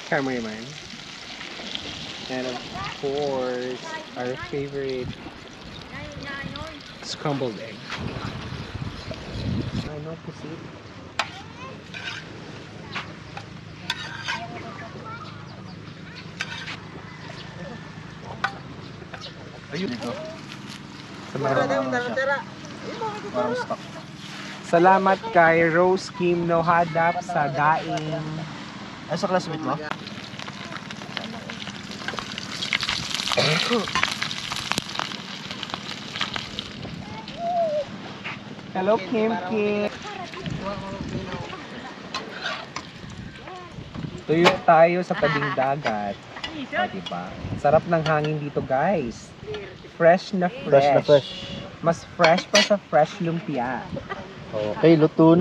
Cameraman. And of course, our favorite scrambled egg. I know pusit. Ayun dito. Parang stock. Salamat kay Rose Kim Nohadap sa daing. Ay, sa classmate mo? Hello, Kim Kim. Tuyo tayo sa tabing dagat. O, diba? Sarap ng hangin dito, guys. Fresh na fresh. Fresh na fresh. Mas fresh pa sa fresh lumpia. Okay, luto na.